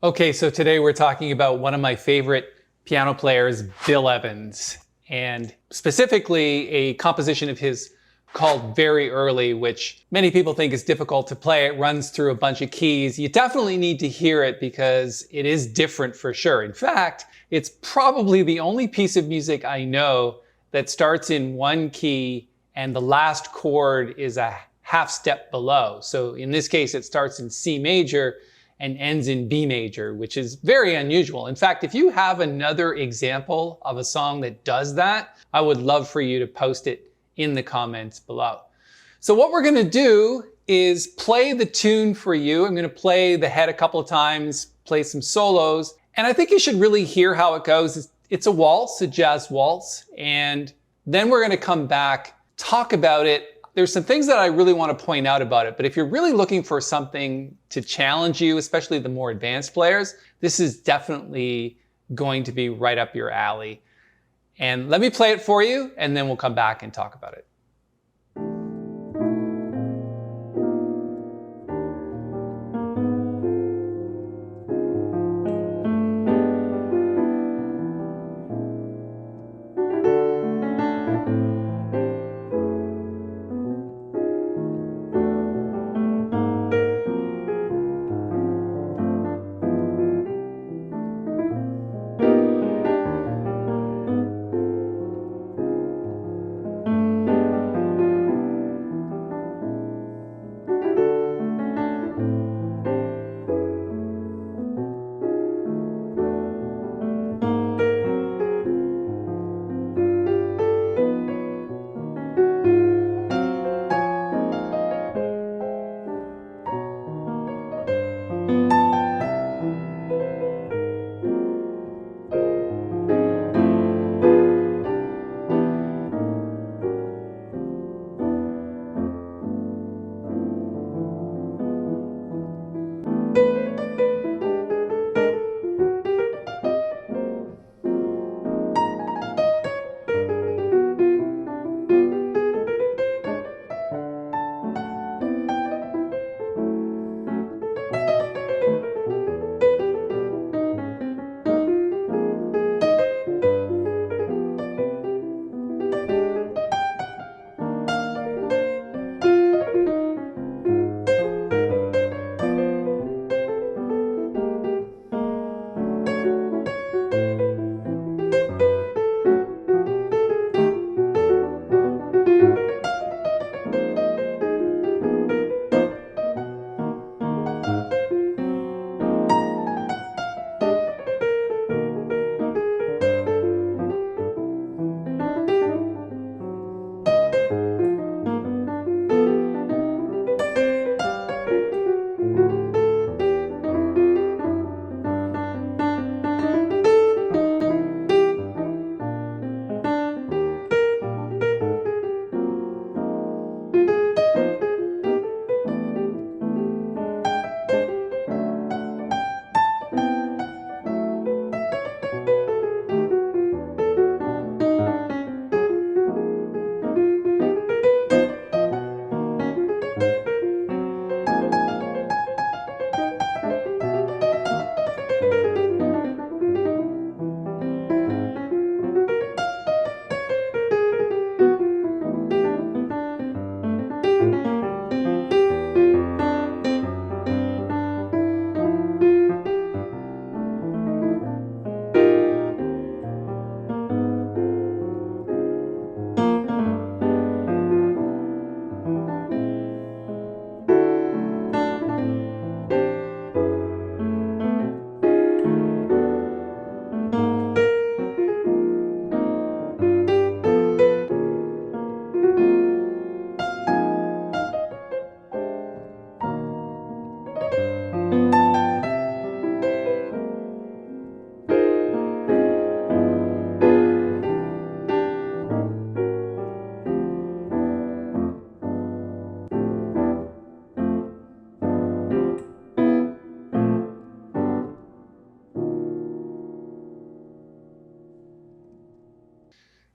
Okay, so today we're talking about one of my favorite piano players, Bill Evans, and specifically a composition of his called Very Early, which many people think is difficult to play. It runs through a bunch of keys. You definitely need to hear it because it is different for sure. In fact, it's probably the only piece of music I know that starts in one key and the last chord is a half step below. So in this case, it starts in C major and ends in B major, which is very unusual. In fact, if you have another example of a song that does that, I would love for you to post it in the comments below. So what we're gonna do is play the tune for you. I'm gonna play the head a couple of times, play some solos, and I think you should really hear how it goes. It's a waltz, a jazz waltz, and then we're gonna come back, talk about it. There's some things that I really want to point out about it, but if you're really looking for something to challenge you, especially the more advanced players, this is definitely going to be right up your alley. And let me play it for you, and then we'll come back and talk about it.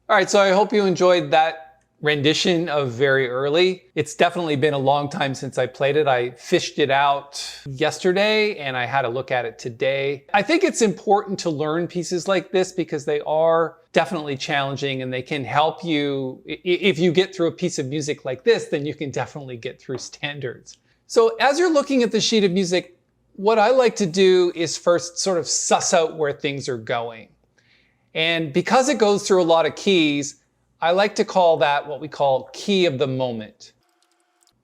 All right, so I hope you enjoyed that rendition of Very Early. It's definitely been a long time since I played it. I fished it out yesterday and I had a look at it today. I think it's important to learn pieces like this because they are definitely challenging and they can help you. If you get through a piece of music like this, then you can definitely get through standards. So as you're looking at the sheet of music, what I like to do is first sort of suss out where things are going. And because it goes through a lot of keys, I like to call that what we call key of the moment.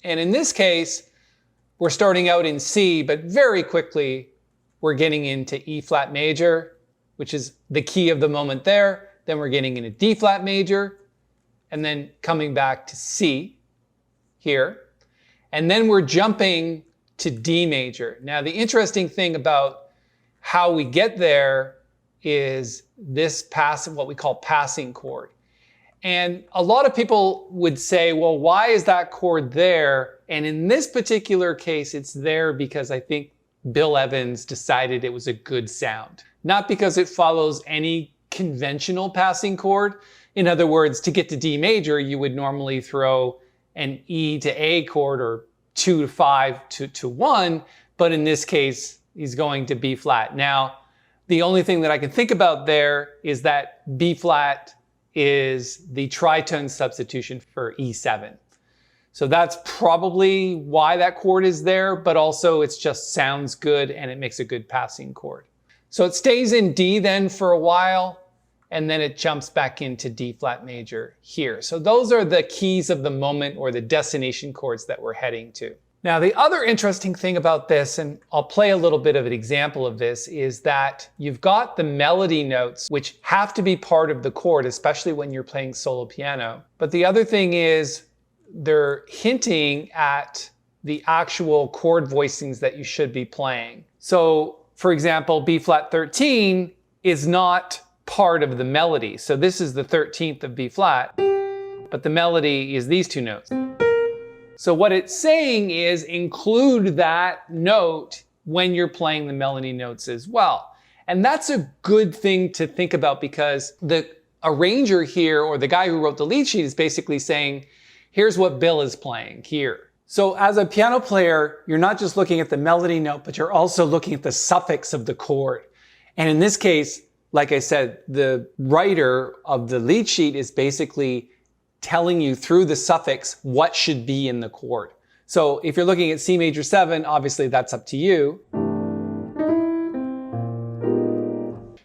And in this case, we're starting out in C, but very quickly we're getting into E flat major, which is the key of the moment there. Then we're getting into D flat major, and then coming back to C here. And then we're jumping to D major. Now, the interesting thing about how we get there is this what we call passing chord. And a lot of people would say, well, why is that chord there? And in this particular case, it's there because I think Bill Evans decided it was a good sound. Not because it follows any conventional passing chord. In other words, to get to D major, you would normally throw an E to A chord or 2 to 5 to 1. But in this case, he's going to B flat. Now, the only thing that I can think about there is that B flat is the tritone substitution for E7. So that's probably why that chord is there, but also it just sounds good and it makes a good passing chord. So it stays in D then for a while, and then it jumps back into D flat major here. So those are the keys of the moment or the destination chords that we're heading to. Now, the other interesting thing about this, and I'll play a little bit of an example of this, is that you've got the melody notes, which have to be part of the chord, especially when you're playing solo piano. But the other thing is they're hinting at the actual chord voicings that you should be playing. So, for example, B flat 13 is not part of the melody. So this is the 13th of B flat, but the melody is these two notes. So what it's saying is include that note when you're playing the melody notes as well. And that's a good thing to think about because the arranger here, or the guy who wrote the lead sheet, is basically saying, here's what Bill is playing here. So as a piano player, you're not just looking at the melody note, but you're also looking at the suffix of the chord. And in this case, like I said, the writer of the lead sheet is basically telling you through the suffix what should be in the chord. So if you're looking at C major 7, obviously that's up to you.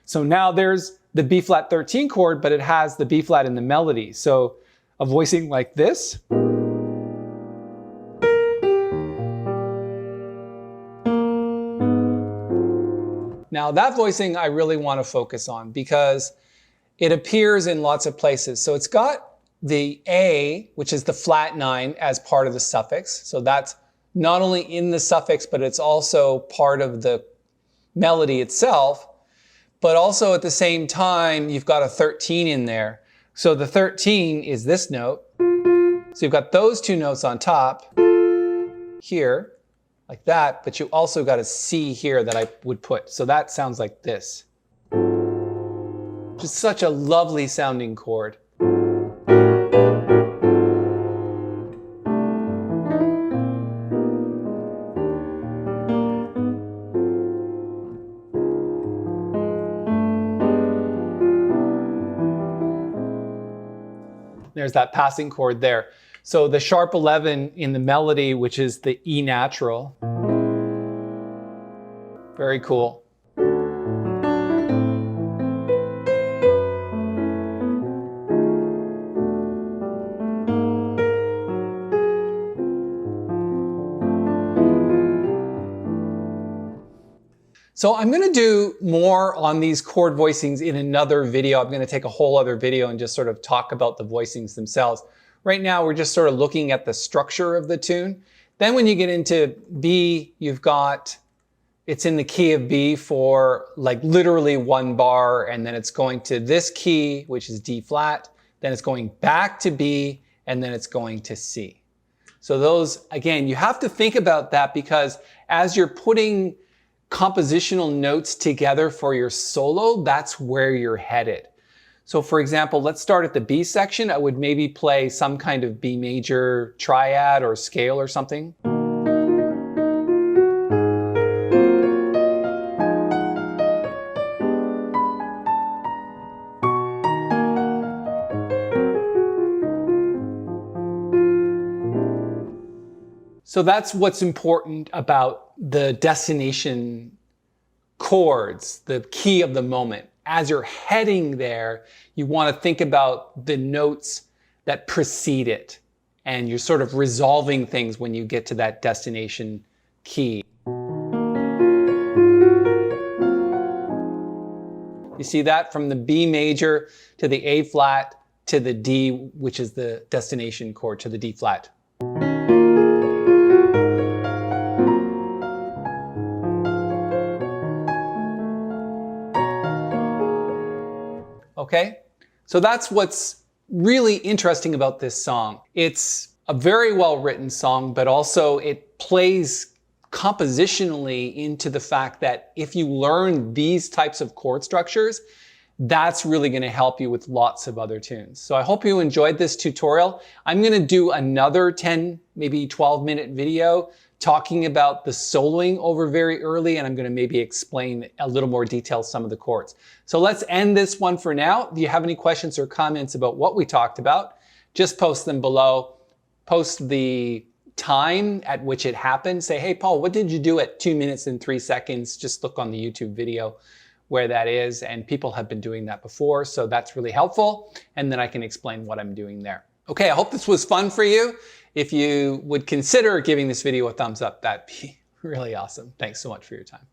So now there's the B flat 13 chord, but it has the B flat in the melody. So a voicing like this. Now that voicing I really want to focus on because it appears in lots of places. So it's got the A, which is the flat 9, as part of the suffix. So that's not only in the suffix, but it's also part of the melody itself. But also at the same time, you've got a 13 in there. So the 13 is this note. So you've got those two notes on top here, like that, but you also got a C here that I would put. So that sounds like this. Just such a lovely sounding chord. There's that passing chord there. So the sharp 11 in the melody, which is the E natural. Very cool. So I'm going to do more on these chord voicings in another video. I'm going to take a whole other video and just sort of talk about the voicings themselves. Right now, we're just sort of looking at the structure of the tune. Then when you get into B, you've got, it's in the key of B for like literally one bar, and then it's going to this key, which is D flat, then it's going back to B, and then it's going to C. So those, again, you have to think about that because as you're putting compositional notes together for your solo, that's where you're headed. So for example, let's start at the B section. I would maybe play some kind of B major triad or scale or something. So that's what's important about the destination chords, the key of the moment. As you're heading there, you want to think about the notes that precede it. And you're sort of resolving things when you get to that destination key. You see that from the B major to the A flat to the D, which is the destination chord, to the D flat. Okay, so that's what's really interesting about this song. It's a very well written song, but also it plays compositionally into the fact that if you learn these types of chord structures, that's really going to help you with lots of other tunes. So I hope you enjoyed this tutorial. I'm going to do another 10, maybe 12-minute video talking about the soloing over very early, and I'm going to maybe explain a little more detail some of the chords. So let's end this one for now. If you have any questions or comments about what we talked about, just post them below. Post the time at which it happened. Say, hey, Paul, what did you do at 2 minutes and 3 seconds? Just look on the YouTube video where that is, and people have been doing that before, so that's really helpful, and then I can explain what I'm doing there. Okay, I hope this was fun for you. If you would consider giving this video a thumbs up, that'd be really awesome. Thanks so much for your time.